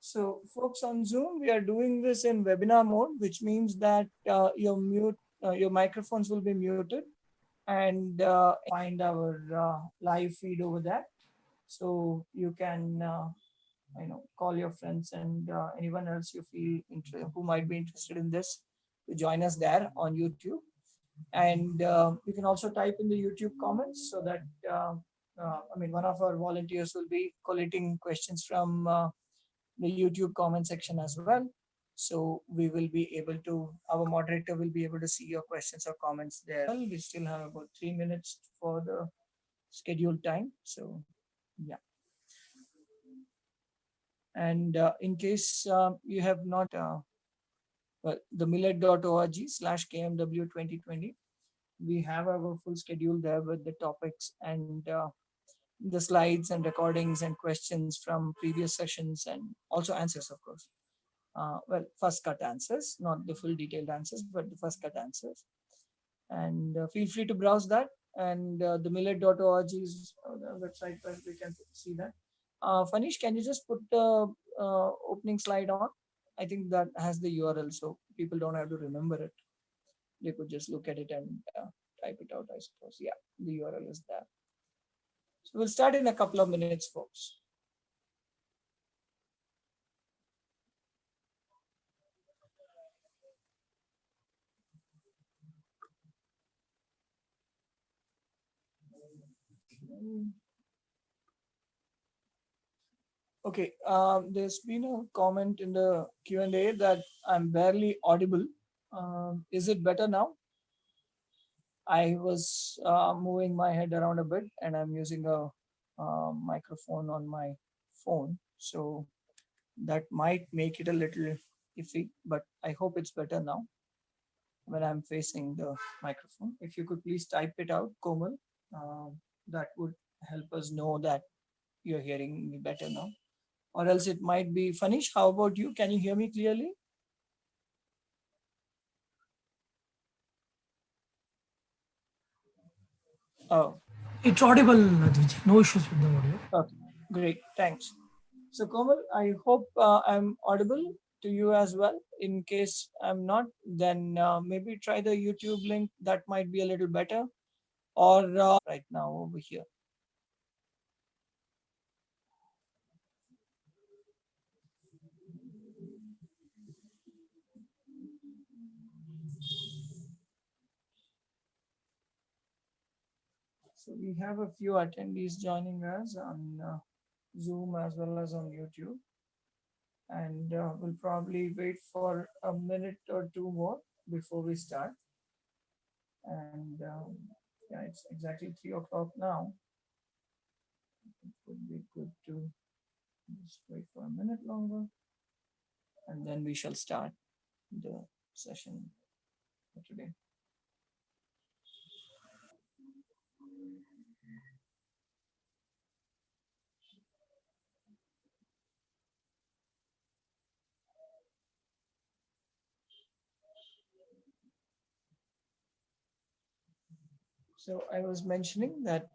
So folks on Zoom, we are doing this in webinar mode, which means that your microphones will be muted, and find our live feed over there. So you can call your friends and anyone else you feel who might be interested in this to join us there on YouTube. And you can also type in the YouTube comments so that one of our volunteers will be collating questions from the YouTube comment section as well. So we will be able to, our moderator will be able to see your questions or comments there. Well, we still have about 3 minutes for the scheduled time. So yeah. And in case you have not, the millet.org/KMW2020, we have our full schedule there with the topics and the slides and recordings and questions from previous sessions and also answers, of course. First cut answers, not the full detailed answers, but the first cut answers. And feel free to browse that. And the millet.org is the website where we can see that. Fanish, can you just put the opening slide on? I think that has the URL, so people don't have to remember it. They could just look at it and type it out, I suppose. Yeah, the URL is there. So we'll start in a couple of minutes, folks. Okay, there's been a comment in the Q&A that I'm barely audible. Is it better now? I was moving my head around a bit and I'm using a microphone on my phone. So that might make it a little iffy, but I hope it's better now when I'm facing the microphone. If you could please type it out, Komal, that would help us know that you're hearing me better now. Or else it might be Fanish. How about you? Can you hear me clearly? Oh, it's audible, Advijay. No issues with the audio. okay, great. Thanks. So Komal, I hope I'm audible to you as well. In case I'm not, then maybe try the YouTube link. That might be a little better. Or right now over here. So we have a few attendees joining us on Zoom as well as on YouTube. And we'll probably wait for a minute or two more before we start. And yeah, it's exactly 3 o'clock now. It would be good to just wait for a minute longer. And then we shall start the session for today. So I was mentioning that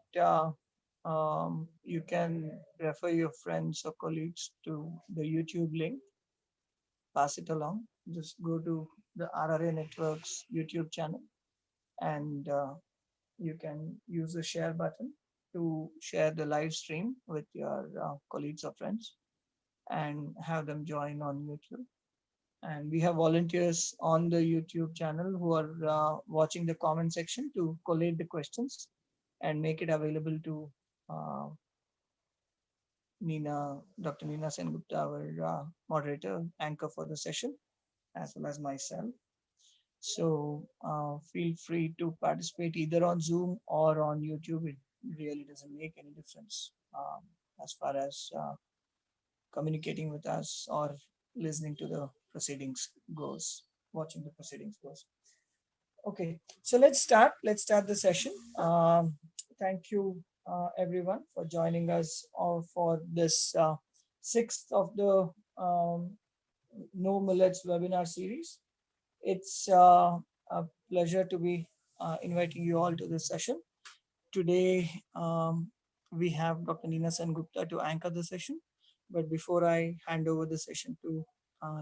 you can refer your friends or colleagues to the YouTube link, pass it along. Just go to the RRA Network's YouTube channel and you can use the share button to share the live stream with your colleagues or friends and have them join on YouTube. And we have volunteers on the YouTube channel who are watching the comment section to collate the questions and make it available to Dr. Nina Sengupta, our moderator, anchor for the session, as well as myself. So feel free to participate either on Zoom or on YouTube. It really doesn't make any difference as far as communicating with us or listening to the proceedings goes, watching the proceedings goes. Okay, so let's start. Let's start the session. Thank you, everyone, for joining us for this sixth of the No Millets webinar series. It's a pleasure to be inviting you all to this session. Today, we have Dr. Nina Sengupta to anchor the session. But before I hand over the session to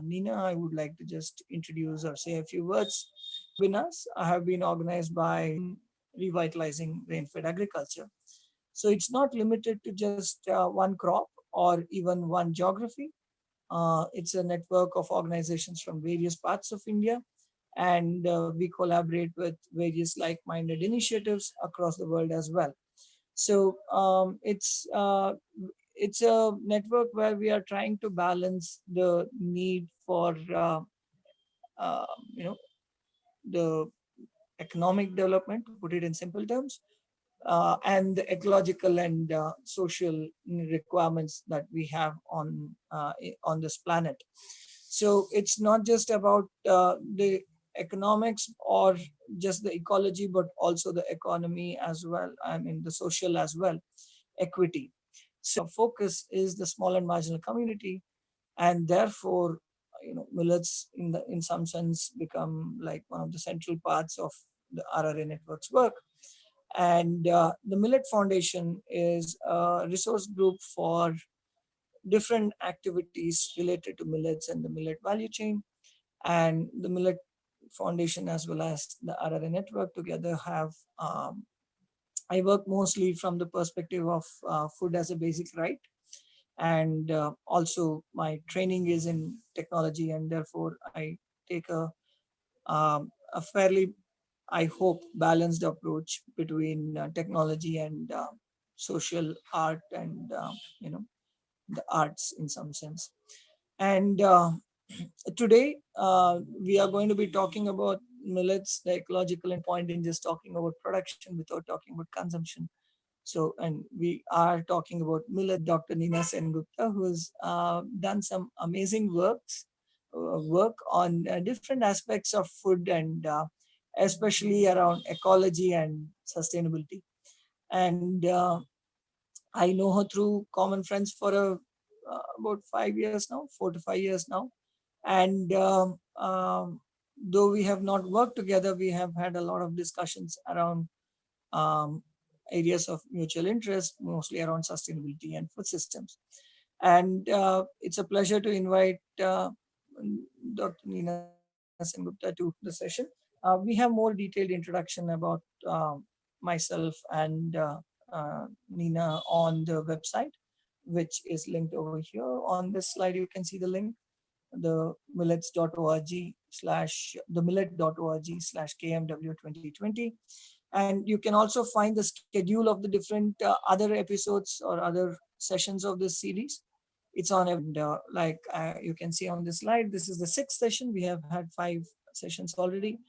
Nina, I would like to just introduce or say a few words. Webinars have been organized by revitalizing rain-fed agriculture. So it's not limited to just one crop or even one geography. It's a network of organizations from various parts of India, and we collaborate with various like-minded initiatives across the world as well. So it's a network where we are trying to balance the need for uh, you know the economic development, to put it in simple terms, and the ecological and social requirements that we have on this planet. So it's not just about the economics or just the ecology, but also the economy as well. I mean, the social as well, equity. Focus is the small and marginal community, and therefore, millets in some sense become like one of the central parts of the RRA network's work. And the Millet Foundation is a resource group for different activities related to millets and the millet value chain. And the Millet Foundation as well as the RRA network together have, I work mostly from the perspective of food as a basic right. And also my training is in technology, and therefore I take a fairly, I hope, balanced approach between technology and social art and the arts in some sense. And today we are going to be talking about millets, the ecological and point in just talking about production without talking about consumption. So, and we are talking about Millet, Dr. Nina Sengupta, who has done some amazing work on different aspects of food and especially around ecology and sustainability. And I know her through common friends for about 5 years now, 4 to 5 years now. And though we have not worked together, we have had a lot of discussions around um, areas of mutual interest, mostly around sustainability and food systems. And it's a pleasure to invite Dr. Nina Sengupta to the session. We have more detailed introduction about myself and Nina on the website, which is linked over here. On this slide, you can see the link, the millets.org/kmw 2020. And you can also find the schedule of the different other episodes or other sessions of this series. It's on, and you can see on this slide, this is the sixth session. We have had 5 sessions already.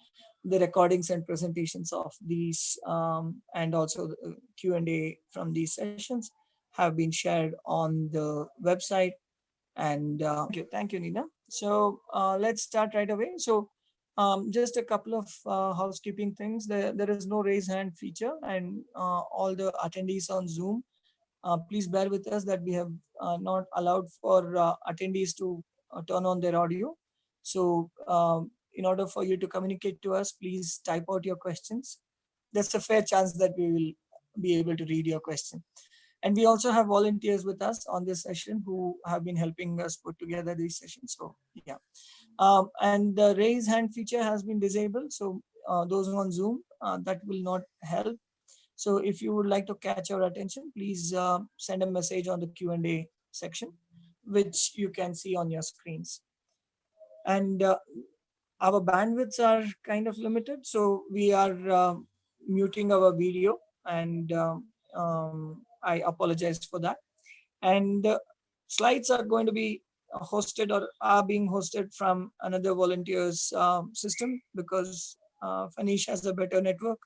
The recordings and presentations of these and also the Q&A from these sessions have been shared on the website. And thank you, Nina. So let's start right away. So just a couple of housekeeping things. There is no raise hand feature, and all the attendees on Zoom, please bear with us that we have not allowed for attendees to turn on their audio. So in order for you to communicate to us, please type out your questions. There's a fair chance that we will be able to read your question. And we also have volunteers with us on this session who have been helping us put together these sessions. So yeah. And the raise hand feature has been disabled. So those on Zoom, that will not help. So if you would like to catch our attention, please send a message on the Q&A section, which you can see on your screens. And our bandwidths are kind of limited, so we are muting our video, and I apologize for that. And slides are going to be hosted or are being hosted from another volunteer's system, because Fanish has a better network.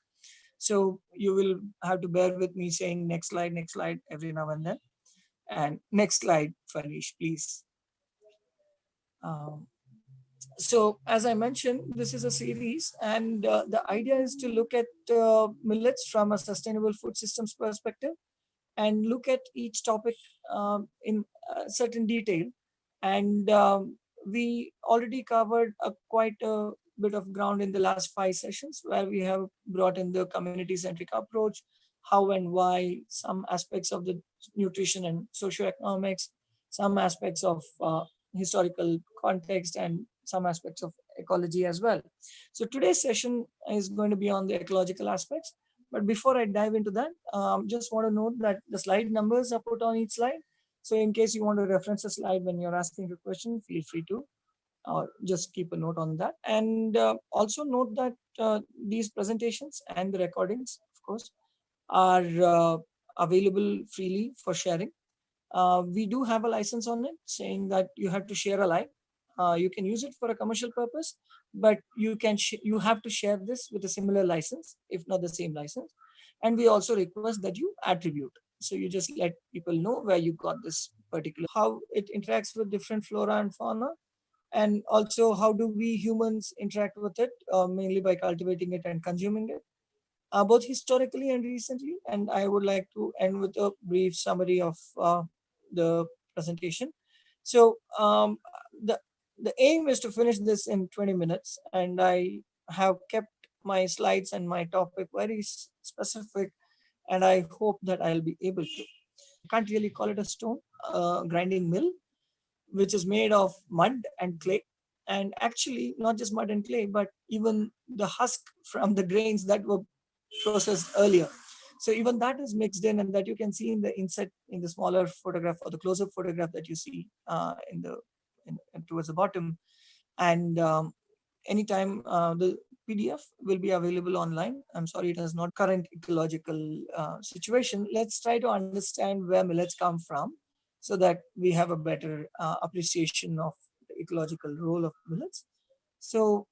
So you will have to bear with me saying next slide every now and then. And next slide, Fanish, please. Um, so as I mentioned, this is a series, and the idea is to look at millets from a sustainable food systems perspective, and look at each topic in certain detail. And we already covered quite a bit of ground in the last 5 sessions, where we have brought in the community-centric approach, how and why, some aspects of the nutrition and socioeconomics, some aspects of historical context and some aspects of ecology as well. So today's session is going to be on the ecological aspects. But before I dive into that, just want to note that the slide numbers are put on each slide. So in case you want to reference a slide when you're asking a question, feel free to, or just keep a note on that. And also note that these presentations and the recordings, of course, are available freely for sharing. We do have a license on it saying that you have to share a line. You can use it for a commercial purpose, but you have to share this with a similar license, if not the same license. And we also request that you attribute. So you just let people know where you got this particular, how it interacts with different flora and fauna, and also how do we humans interact with it, mainly by cultivating it and consuming it, both historically and recently. And I would like to end with a brief summary of the presentation. So the the aim is to finish this in 20 minutes, and I have kept my slides and my topic very specific, and I hope that I'll be able to. Can't really call it a stone grinding mill, which is made of mud and clay. And actually, not just mud and clay, but even the husk from the grains that were processed earlier. So even that is mixed in, and that you can see in the inset in the smaller photograph or the close-up photograph that you see towards the bottom. And anytime the PDF will be available online. I'm sorry, it has not current ecological situation. Let's try to understand where millets come from, so that we have a better appreciation of the ecological role of millets. So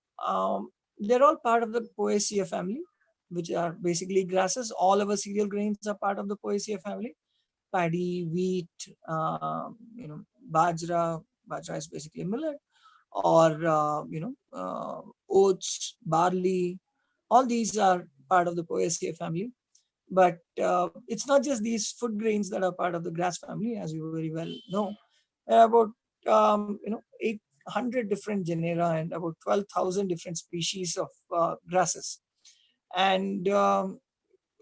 they're all part of the Poaceae family, which are basically grasses. All our cereal grains are part of the Poaceae family. Paddy, wheat, bajra. Bajra is basically millet, or oats, barley. All these are part of the Poaceae family. But it's not just these food grains that are part of the grass family, as you very well know. There are about 800 different genera and about 12,000 different species of grasses. And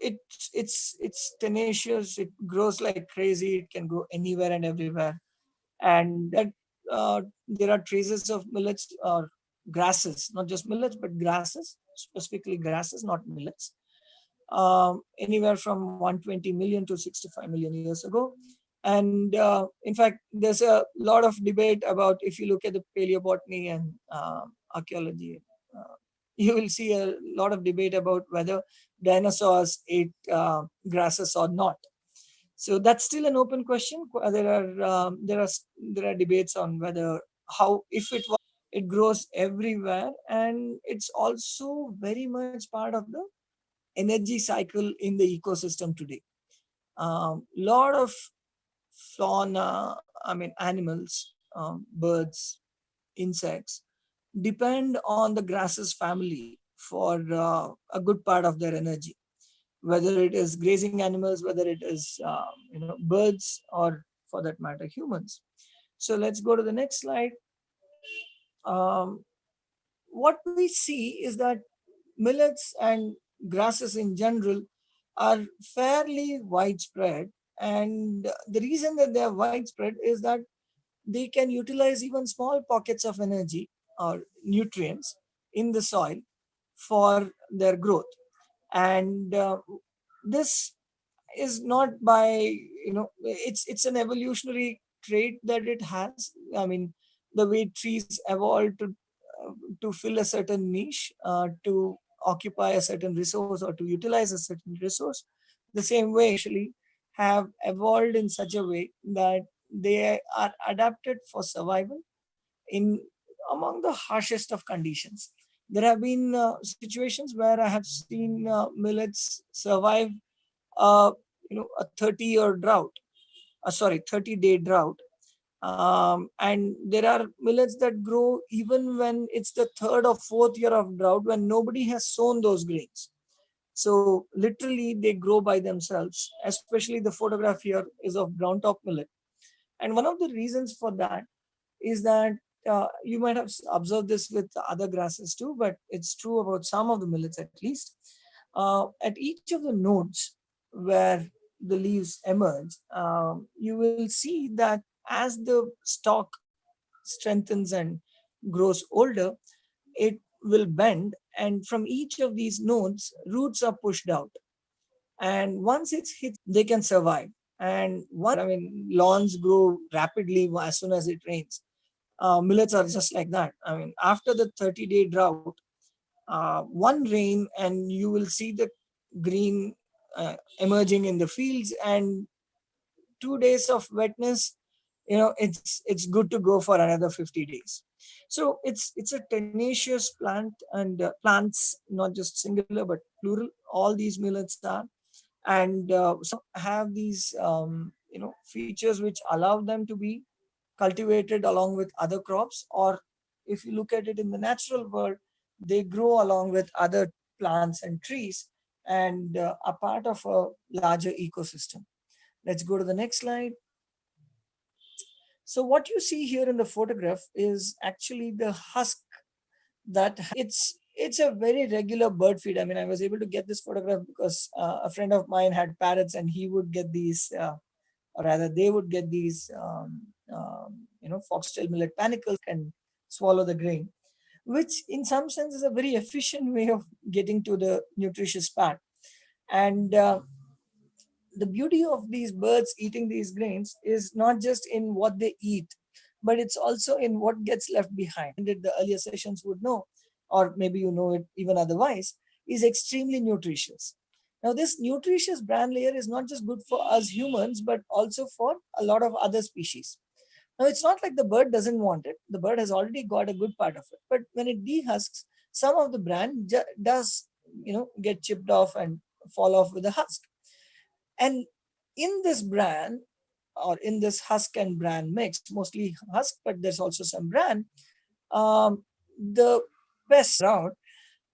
it's tenacious. It grows like crazy. It can grow anywhere and everywhere. And that there are traces of millets or grasses, not just millets, but grasses, specifically grasses, not millets, anywhere from 120 million to 65 million years ago. And in fact, there's a lot of debate about, if you look at the paleobotany and archaeology, uh, you will see a lot of debate about whether dinosaurs ate grasses or not. So that's still an open question. There are debates on whether, how, if it was, it grows everywhere, and it's also very much part of the energy cycle in the ecosystem today. Lot of fauna, I mean animals, birds, insects, depend on the grasses family for a good part of their energy, whether it is grazing animals, whether it is birds, or for that matter humans. So let's go to the next slide. um, what we see is that millets and grasses in general are fairly widespread. And the reason that they are widespread is that they can utilize even small pockets of energy or nutrients in the soil for their growth. And this is not by, it's an evolutionary trait that it has. I mean, the way trees evolved to fill a certain niche, to occupy a certain resource or to utilize a certain resource, the same way actually have evolved in such a way that they are adapted for survival in among the harshest of conditions. There have been situations where I have seen millets survive a 30-year drought, 30-day drought. And there are millets that grow even when it's the third or fourth year of drought, when nobody has sown those grains. So literally they grow by themselves. Especially the photograph here is of brown top millet. And one of the reasons for that is that you might have observed this with other grasses too, but it's true about some of the millets at least. At each of the nodes where the leaves emerge, you will see that as the stalk strengthens and grows older, it will bend, and from each of these nodes, roots are pushed out. And once it's hit, they can survive. And lawns grow rapidly as soon as it rains. Millets are just like that. After the 30-day drought, one rain, and you will see the green emerging in the fields, and 2 days of wetness, it's good to go for another 50 days. So it's a tenacious plant, and plants, not just singular but plural, all these millets are. And some have these features which allow them to be cultivated along with other crops, or if you look at it in the natural world, they grow along with other plants and trees, and are part of a larger ecosystem. Let's go to the next slide. So what you see here in the photograph is actually the husk that it's a very regular bird feed. I was able to get this photograph because a friend of mine had parrots, and he would get these, or rather they would get these, foxtail millet panicles and swallow the grain, which in some sense is a very efficient way of getting to the nutritious part. And the beauty of these birds eating these grains is not just in what they eat, but it's also in what gets left behind. The earlier sessions would know, or maybe you know it even otherwise, is extremely nutritious. Now, this nutritious bran layer is not just good for us humans, but also for a lot of other species. Now, it's not like the bird doesn't want it. The bird has already got a good part of it. But when it dehusks, some of the bran does, get chipped off and fall off with the husk. And in this bran, or in this husk and bran mix, mostly husk, but there's also some bran, the pests around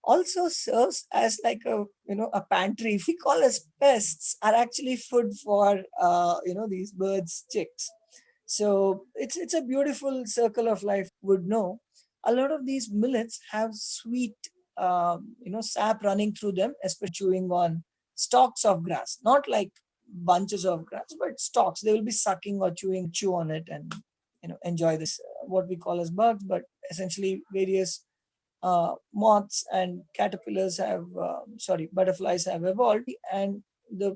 also serves as like a pantry. We call as pests are actually food for these birds' chicks. So it's a beautiful circle of life. Would know a lot of these millets have sweet sap running through them, especially chewing on stalks of grass, not like bunches of grass, but stalks. They will be sucking or chew on it, and enjoy this, what we call as bugs, but essentially various moths and caterpillars have butterflies have evolved, and the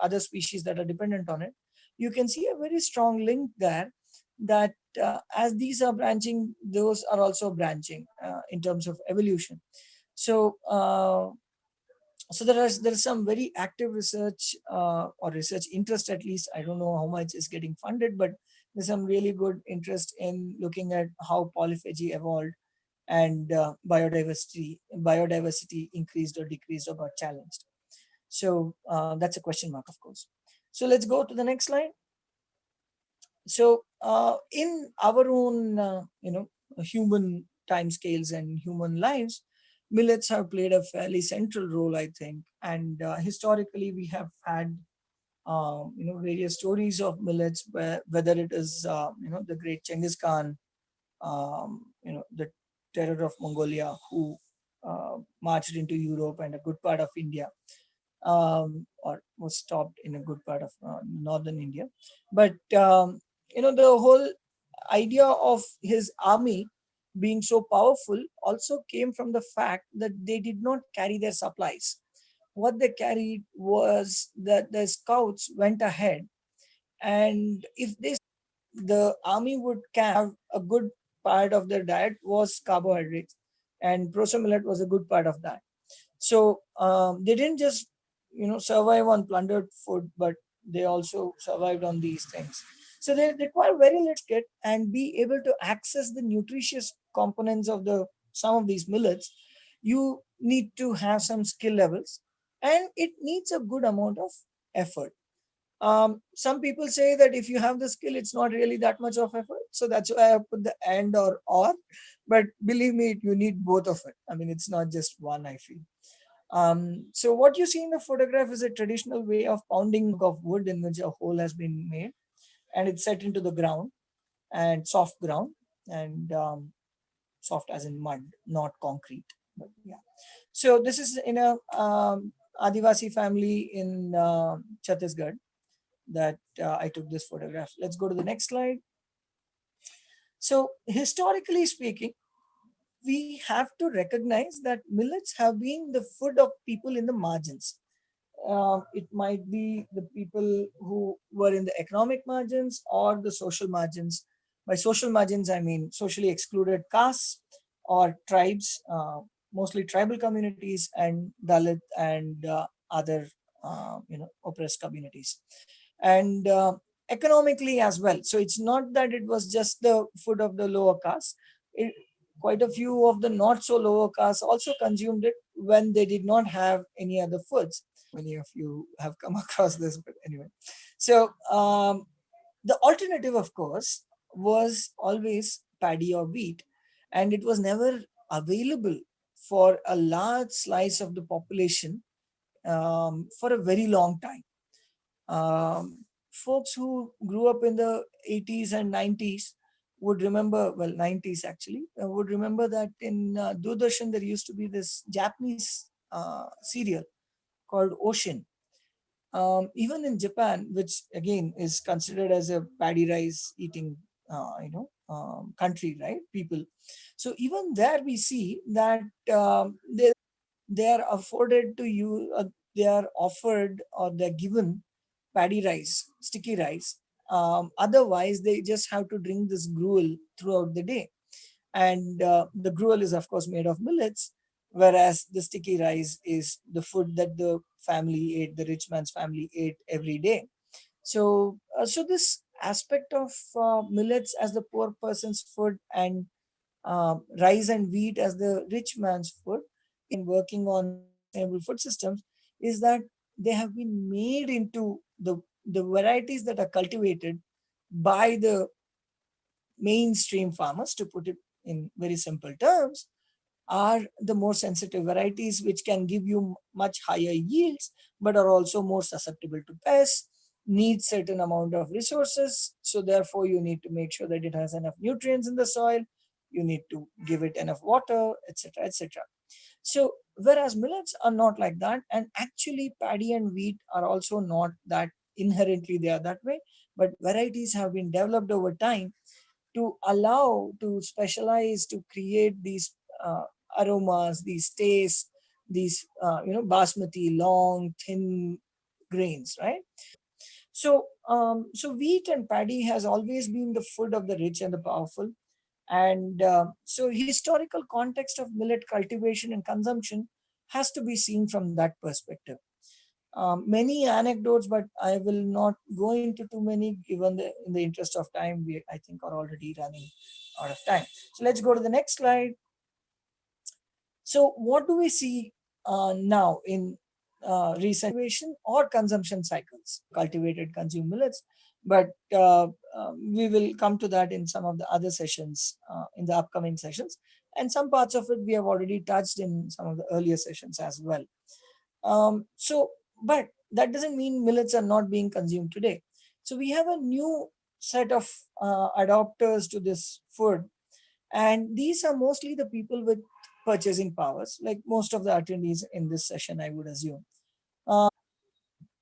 other species that are dependent on it. You can see a very strong link there, that as these are branching, those are also branching in terms of evolution. So there's some very active research, or research interest, at least. I don't know how much is getting funded, but there's some really good interest in looking at how polyphagy evolved, and biodiversity increased or decreased or got challenged. So that's a question mark, of course. So let's go to the next slide. So in our own human timescales and human lives, millets have played a fairly central role, I think. And historically, we have had various stories of millets, whether it is the great Genghis Khan, the terror of Mongolia, who marched into Europe and a good part of India, or was stopped in a good part of northern India. But the whole idea of his army being so powerful also came from the fact that they did not carry their supplies. What they carried was that the scouts went ahead, and if the army would have a good part of their diet was carbohydrates, and proso millet was a good part of that. So they didn't just survive on plundered food, but they also survived on these things. So they require very little kit, and be able to access the nutritious components of the some of these millets. You need to have some skill levels, and it needs a good amount of effort. Some people say that if you have the skill, it's not really that much of effort. So that's why I put the and or. But believe me, you need both of it. It's not just one, I feel. So what you see in the photograph is a traditional way of pounding of wood in which a hole has been made, and it's set into the ground, and soft ground, and soft as in mud, not concrete. But yeah. So this is in a Adivasi family in Chhattisgarh. that I took this photograph. Let's go to the next slide. So historically speaking, we have to recognize that millets have been the food of people in the margins. It might be the people who were in the economic margins or the social margins. By social margins, I mean socially excluded castes or tribes, mostly tribal communities and Dalit and other, oppressed communities. And economically as well. So it's not that it was just the food of the lower caste. It, quite a few of the not so lower castes also consumed it when they did not have any other foods. Many of you have come across this, but anyway. So the alternative, of course, was always paddy or wheat, and it was never available for a large slice of the population for a very long time. Folks who grew up in the 80s and 90s would remember, well, 90s actually, would remember that in Doordarshan there used to be this Japanese serial called Ocean. Even in Japan, which again is considered as a paddy rice eating, country, right? People. So even there we see that they are afforded to you. They are offered or they're given paddy rice, sticky rice. Otherwise, they just have to drink this gruel throughout the day. And the gruel is, of course, made of millets, whereas the sticky rice is the food that the family ate, the rich man's family ate every day. So this aspect of millets as the poor person's food and rice and wheat as the rich man's food working on sustainable food systems is that they have been made into the varieties that are cultivated by the mainstream farmers, to put it in very simple terms, are the more sensitive varieties which can give you much higher yields but are also more susceptible to pests, need certain amount of resources, so therefore you need to make sure that it has enough nutrients in the soil, you need to give it enough water, etc., etc. So whereas millets are not like that, and actually paddy and wheat are also not that inherently they are that way, but varieties have been developed over time to allow to specialize to create these aromas, these tastes, these basmati long thin grains, right? So wheat and paddy has always been the food of the rich and the powerful, and so historical context of millet cultivation and consumption has to be seen from that perspective. Many anecdotes, but I will not go into too many given the in the interest of time. We I think are already running out of time. So let's go to the next slide. So what do we see now in recent cultivation or consumption cycles? Cultivated consume millets, but we will come to that in some of the other sessions in the upcoming sessions, and some parts of it we have already touched in some of the earlier sessions as well. But that doesn't mean millets are not being consumed today. So we have a new set of adopters to this food, and these are mostly the people with purchasing powers, like most of the attendees in this session, I would assume. Uh,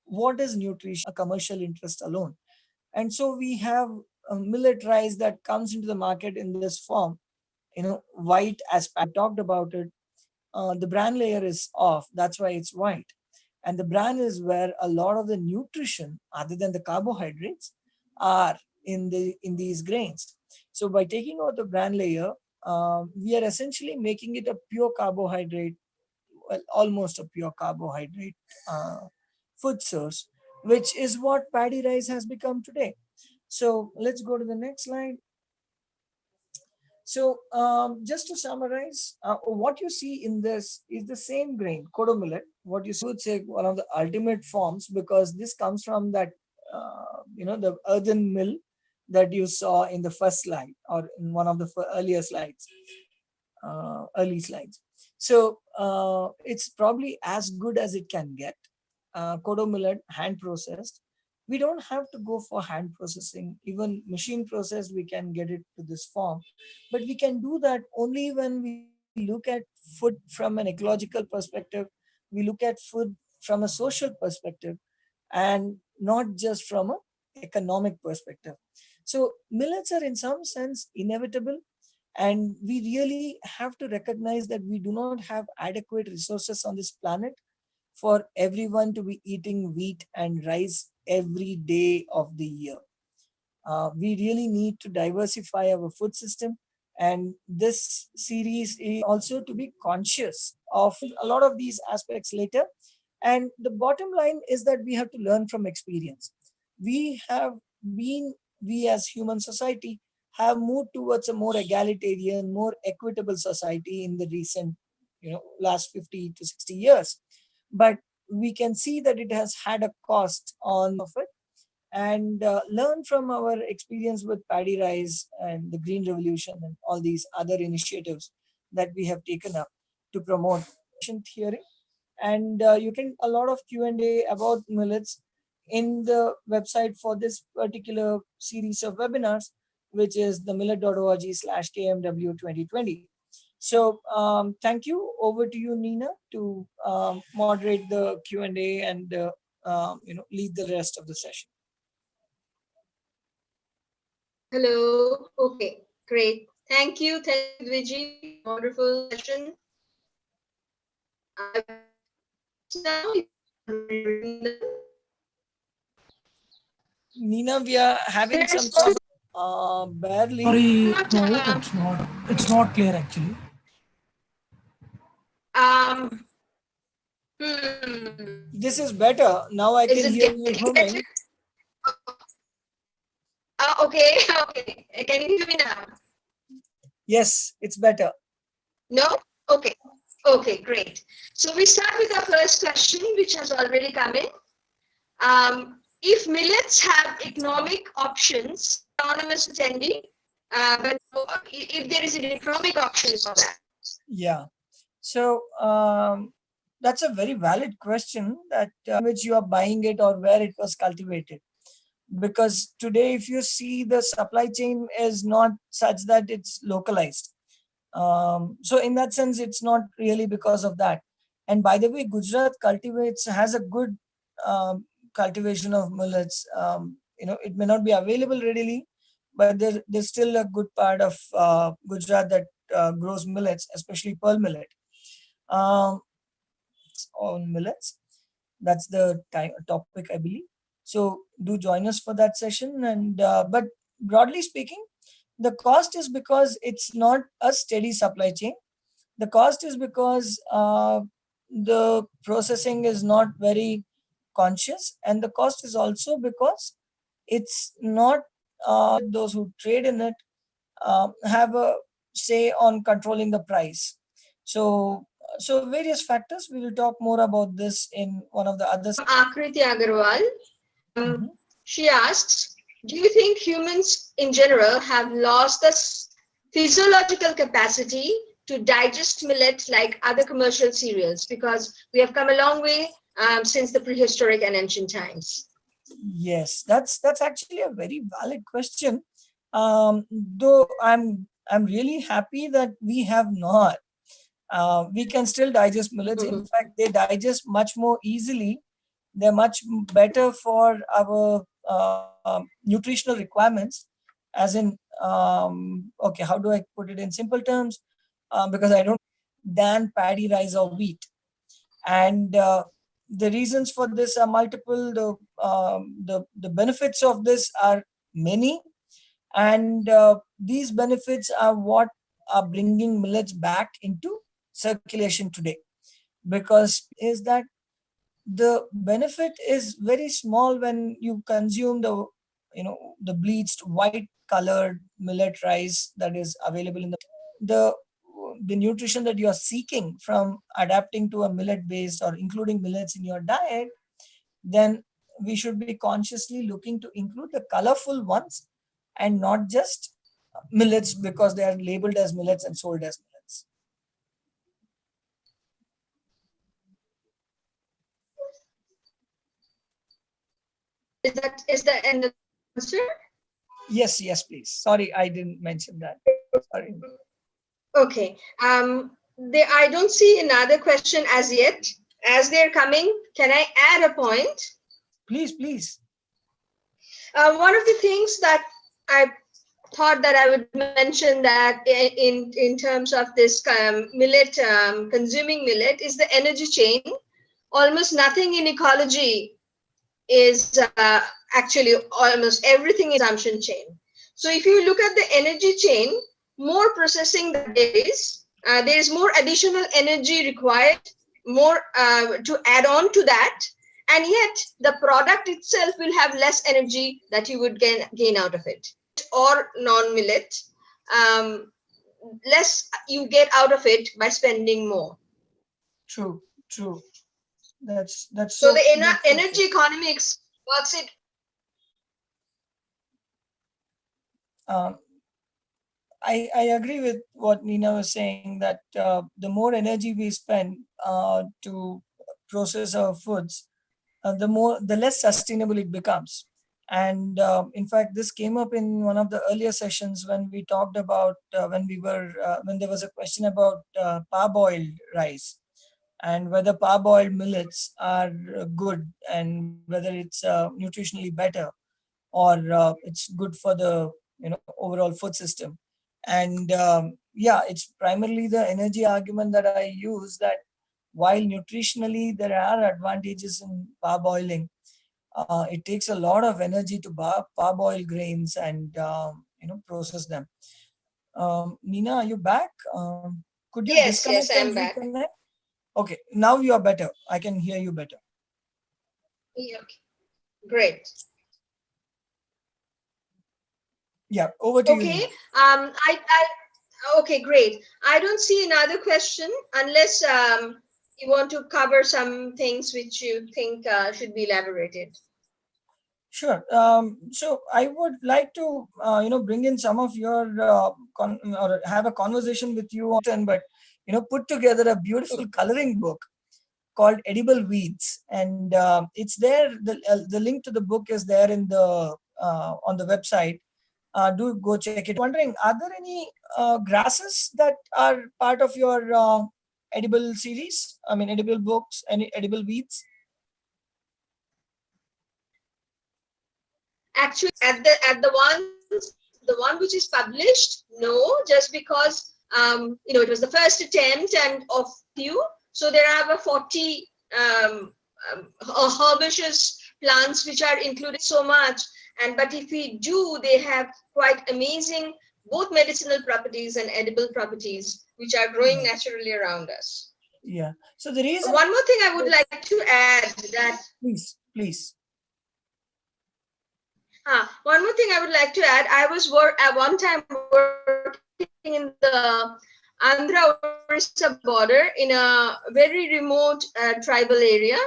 what is nutrition? A commercial interest alone. And so we have a millet rice that comes into the market in this form, white, as I talked about it. The bran layer is off, that's why it's white. And the bran is where a lot of the nutrition, other than the carbohydrates, are in these grains. So by taking out the bran layer, we are essentially making it a pure carbohydrate, well, almost a pure carbohydrate uh, food source, which is what paddy rice has become today. So let's go to the next slide. So just to summarize, what you see in this is the same grain, kodo millet. What you see, I would say one of the ultimate forms, because this comes from that, the earthen mill that you saw in the first slide or in one of the earlier slides, early slides. So it's probably as good as it can get. Kodo millet, hand processed. We don't have to go for hand processing. Even machine processed, we can get it to this form. But we can do that only when we look at food from an ecological perspective. We look at food from a social perspective. And not just from an economic perspective. So millets are in some sense inevitable, and we really have to recognize that we do not have adequate resources on this planet for everyone to be eating wheat and rice every day of the year. We really need to diversify our food system, and this series is also to be conscious of a lot of these aspects later. And the bottom line is that we have to learn from experience. We have been, we as human society have moved towards a more egalitarian, more equitable society in the recent, last 50 to 60 years. But we can see that it has had a cost on of it, and learn from our experience with paddy rice and the green revolution and all these other initiatives that we have taken up to promote theory. And you can a lot of Q&A about millets in the website for this particular series of webinars, which is the millet.org/KMW 2020. So thank you. Over to you, Nina, to moderate the Q&A and lead the rest of the session. Hello. Okay, great. Thank you, Viji, for the wonderful session. I will read the questions now. You've already written them. Nina, we are having some sort of barely. Sorry, no, it's not. It's not clear actually. This is better. Now I can hear you humming. Okay, okay. Can you hear me now? Yes, it's better. No? Okay. Okay, great. So we start with our first question, which has already come in. If millets have economic options, anonymous attendee, but if there is an economic option for that. Yeah. So that's a very valid question, that which you are buying it or where it was cultivated. Because today, if you see, the supply chain is not such that it's localized. So in that sense, it's not really because of that. And by the way, Gujarat has a good cultivation of millets. It may not be available readily, but there's still a good part of Gujarat that grows millets, especially pearl millet. On millets, that's the topic, I believe. So do join us for that session. And but broadly speaking, the cost is because it's not a steady supply chain. The cost is because the processing is not very conscious, and the cost is also because it's not those who trade in it have a say on controlling the price. So various factors. We will talk more about this in one of the other. Akriti Agarwal. She asks, do you think humans in general have lost the physiological capacity to digest millet like other commercial cereals? Because we have come a long way since the prehistoric and ancient times. Yes, that's actually a very valid question. Though I'm really happy that we have not. We can still digest millets. In fact, they digest much more easily. They're much better for our nutritional requirements, as in, okay, how do I put it in simple terms? Because I don't, than paddy, rice, or wheat. And the reasons for this are multiple. The benefits of this are many, and these benefits are what are bringing millets back into circulation today. Because is that the benefit is very small when you consume the bleached white colored millet rice that is available in the nutrition that you are seeking from adapting to a millet based or including millets in your diet. Then we should be consciously looking to include the colorful ones and not just millets because they are labeled as millets and sold as millets. Is that end of the answer? Yes, please. Sorry, I didn't mention that. Sorry. Okay. I don't see another question as yet. As they're coming, can I add a point? Please. One of the things that I thought that I would mention that in terms of this millet, consuming millet, is the energy chain. Almost nothing in ecology is actually almost everything is consumption chain. So if you look at the energy chain, more processing there is more additional energy required, more to add on to that, and yet the product itself will have less energy that you would gain out of it. Or non-millet, um, less you get out of it by spending more. True, true. That's So so the that's so energy true. economics works it. Um, I agree with what Nina was saying that the more energy we spend to process our foods, the less sustainable it becomes. And in fact, this came up in one of the earlier sessions when we talked about when there was a question about parboiled rice and whether parboiled millets are good and whether it's nutritionally better or it's good for the overall food system. And yeah, it's primarily the energy argument that I use, that while nutritionally there are advantages in parboiling, it takes a lot of energy to parboil grains and process them. Nina, are you back? Could you Yes, disconnect yes, and I'm back. reconnect? Okay, now you are better. I can hear you better. Yeah, okay. Great. Yeah, over to you, Okay. Nina. Okay, great. I don't see another question unless you want to cover some things which you think should be elaborated. Sure. So I would like to, bring in some of your or have a conversation with you on, but put together a beautiful coloring book called Edible Weeds, and it's there. The link to the book is there in the on the website. Do go check it. Wondering, are there any grasses that are part of your edible series? I mean, edible books, any edible weeds? Actually, at the one which is published, no, just because it was the first attempt and of few. So there are over 40 herbaceous plants which are included so much. And but if we do, they have quite amazing both medicinal properties and edible properties which are growing Yeah. naturally around us. Yeah. So the reason. One more thing I would like to add that Please. one more thing I would like to add. I was at one time working in the Andhra Orissa border in a very remote tribal area.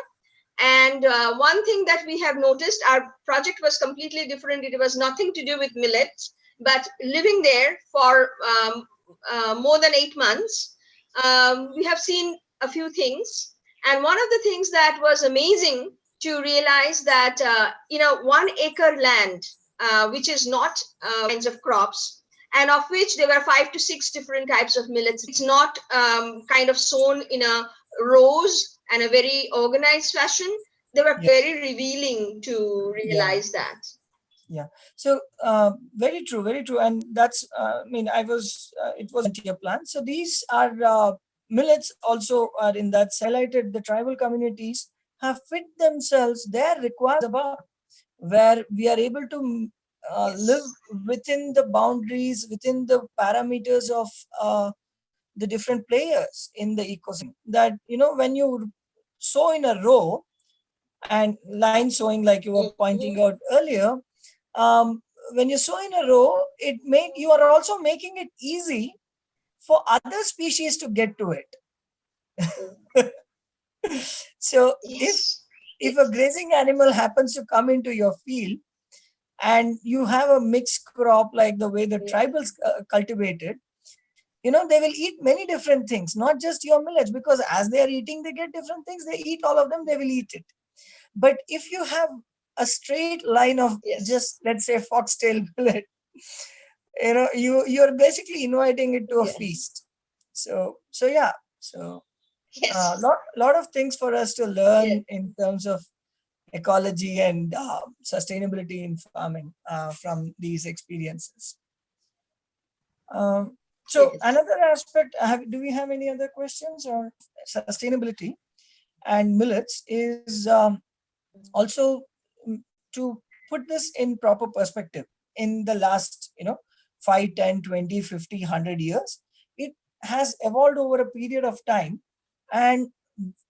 And one thing that we have noticed, our project was completely different. It was nothing to do with millets, but living there for more than 8 months, we have seen a few things. And one of the things that was amazing to realize that 1 acre land, which is not kinds of crops, and of which there were 5 to 6 different types of millets. It's not kind of sown in a rows and a very organized fashion. They were very revealing to realize that. Yeah. So very true, and that's I mean, I was it was a plan. So these are millets also are in that highlighted. The tribal communities have fit themselves their requirements about, where we are able to live Yes. within the boundaries, within the parameters of the different players in the ecosystem. That when you sow in a row and line sowing, like you were pointing out earlier, um, when you sow in a row, you are also making it easy for other species to get to it. So Yes. if a Yes. grazing animal happens to come into your field and you have a mixed crop like the way the Yeah. tribals cultivate it, they will eat many different things, not just your millets, because as they are eating, they get different things. They eat all of them, they will eat it. But if you have a straight line of Yes. just, let's say, foxtail millet, you're basically inviting it to a Yes. feast. So yeah. So Yes. lot of things for us to Yes. learn in terms of ecology and sustainability in farming from these experiences. So Yes. another aspect, do we have any other questions or sustainability and millets is also to put this in proper perspective in the last 5, 10, 20, 50, 100 years. It has evolved over a period of time, and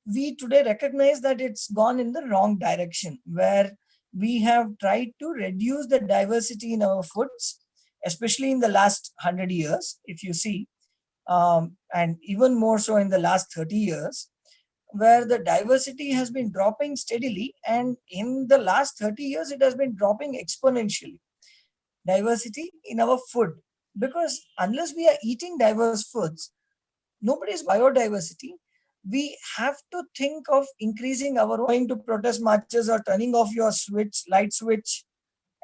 we today recognize that it's gone in the wrong direction, where we have tried to reduce the diversity in our foods, especially in the last 100 years, if you see, and even more so in the last 30 years, where the diversity has been dropping steadily, and in the last 30 years it has been dropping exponentially, diversity in our food. Because unless we are eating diverse foods, nobody's biodiversity, we have to think of increasing our going to protest marches or turning off your light switch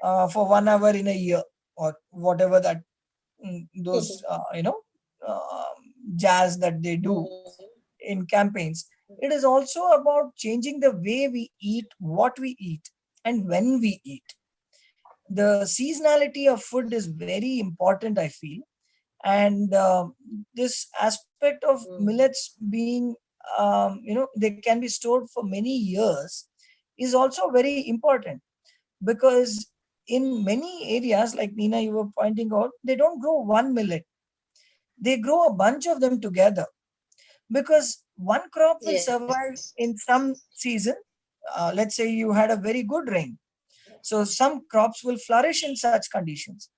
for 1 hour in a year, or whatever that those jazz that they do in campaigns. It is also about changing the way we eat, what we eat, and when we eat. The seasonality of food is very important, I feel. And this aspect of millets being, they can be stored for many years, is also very important. Because in many areas, like Nina, you were pointing out, they don't grow one millet, they grow a bunch of them together, because one crop will survive Yes. in some season. Let's say you had a very good rain, so some crops will flourish in such conditions,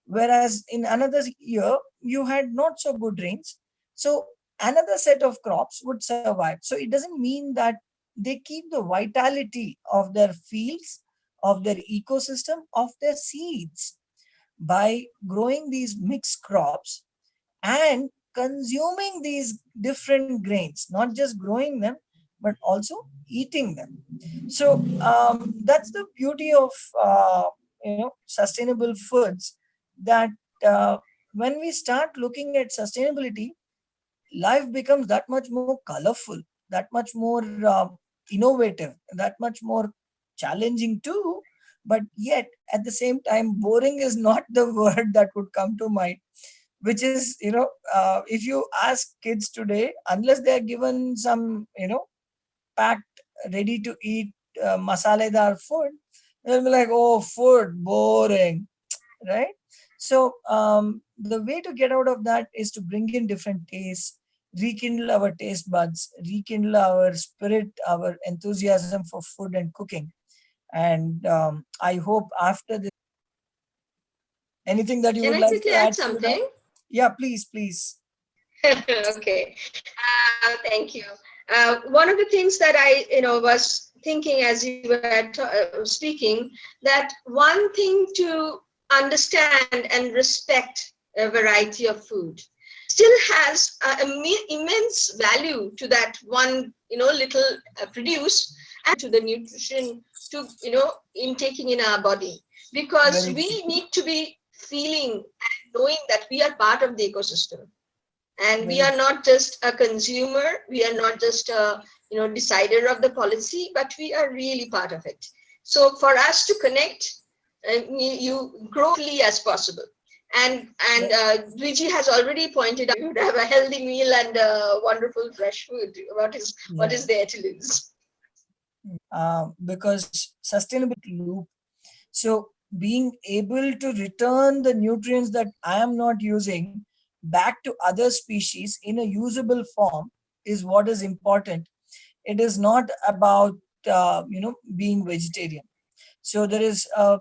whereas in another year you had not so good rains, so another set of crops would survive. So it doesn't mean that they keep the vitality of their fields, of their ecosystem, of their seeds, by growing these mixed crops and consuming these different grains, not just growing them, but also eating them. So that's the beauty of sustainable foods, that when we start looking at sustainability, life becomes that much more colorful, that much more innovative, that much more challenging too. But yet at the same time, boring is not the word that would come to mind. Which is, if you ask kids today, unless they're given some packed ready to eat masaledar food, they'll be like, oh, food boring, right? So the way to get out of that is to bring in different tastes, rekindle our taste buds, rekindle our spirit, our enthusiasm for food and cooking. And I hope after this, anything that you Can would I like to quickly add add, Sudha? something? Yeah, please, please. Okay. Thank you. One of the things that I, was thinking as you were speaking, that one thing to understand and respect a variety of food still has immense value to that one, little produce, and to the nutrition to, intaking in our body, because Very we true. need to be feeling and knowing that we are part of the ecosystem, and we Very are true. not just a consumer, we are not just a decider of the policy, but we are really part of it. So for us to connect, you grow as possible. And Luigi has already pointed out, you would have a healthy meal and wonderful fresh food. What Yeah. is there to lose? Because sustainability loop. So being able to return the nutrients that I am not using back to other species in a usable form is what is important. It is not about being vegetarian. So there is a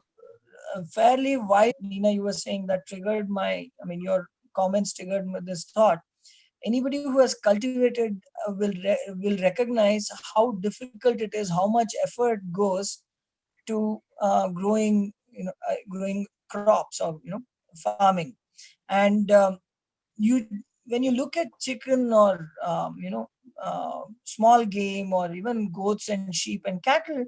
fairly wide. Nina, you were saying that triggered my. I mean, your comments triggered this thought. Anybody who has cultivated will recognize how difficult it is, how much effort goes to growing crops, or farming. And you when you look at chicken, or small game, or even goats and sheep and cattle,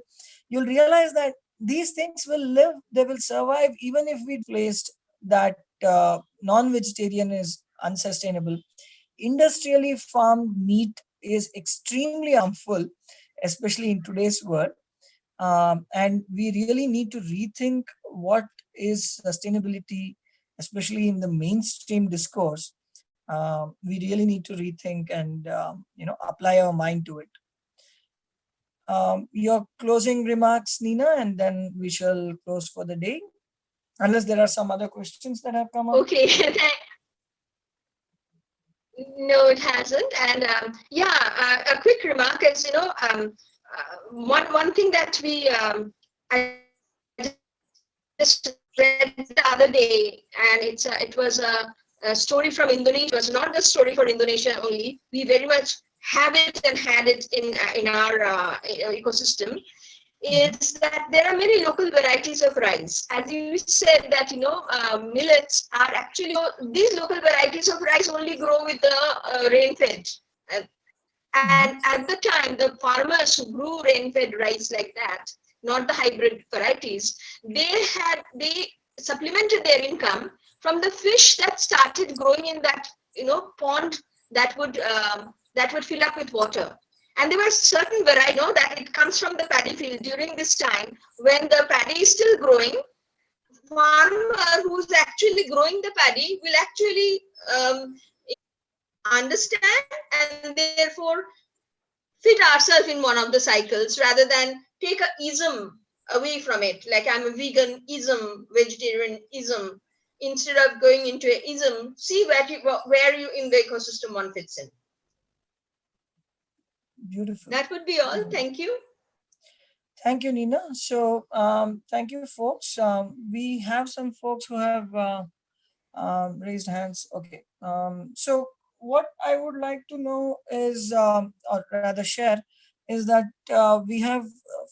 you'll realize that these things will live, they will survive, even if we placed that non-vegetarian is unsustainable. Industrially farmed meat is extremely harmful, especially in today's world. And we really need to rethink what is sustainability, especially in the mainstream discourse. We really need to rethink and apply our mind to it. Your closing remarks, Nina, and then we shall close for the day, unless there are some other questions that have come up. Okay. No, it hasn't. And a quick remark is, one thing that I just read the other day, and it was a story from Indonesia. It was not the story for Indonesia only. We very much have it and had it in our ecosystem. Is that there are many local varieties of rice. As you said that, millets are actually, these local varieties of rice only grow with the rain-fed. And at the time, the farmers who grew rain-fed rice like that, not the hybrid varieties, they supplemented their income from the fish that started growing in that, pond that would fill up with water. And there were certain varieties, that it comes from the paddy field during this time when the paddy is still growing. Farmer who's actually growing the paddy will actually understand and therefore fit ourselves in one of the cycles rather than take a ism away from it. Like I'm a vegan ism, vegetarian ism. Instead of going into a ism, see where you in the ecosystem one fits in. Beautiful. That would be all. Thank you. Thank you, Nina. So thank you, folks. We have some folks who have raised hands. Okay. So what I would like to know is, or rather share, is that we have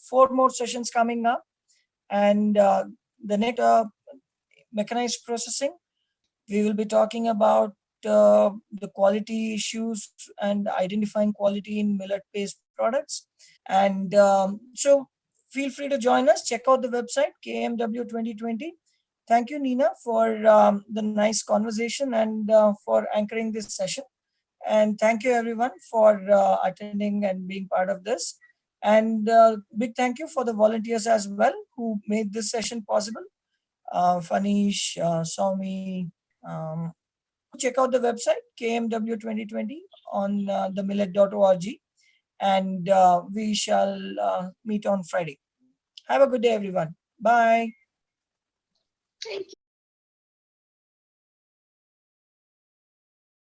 4 more sessions coming up, and the next mechanized processing, we will be talking about the quality issues and identifying quality in millet-based products. And so feel free to join us. Check out the website, KMW 2020. Thank you, Nina, for the nice conversation and for anchoring this session. And thank you, everyone, for attending and being part of this. And big thank you for the volunteers as well who made this session possible. Fanish, Somi. Check out the website, KMW 2020, on themillet.org. And we shall meet on Friday. Have a good day, everyone. Bye. Thank you.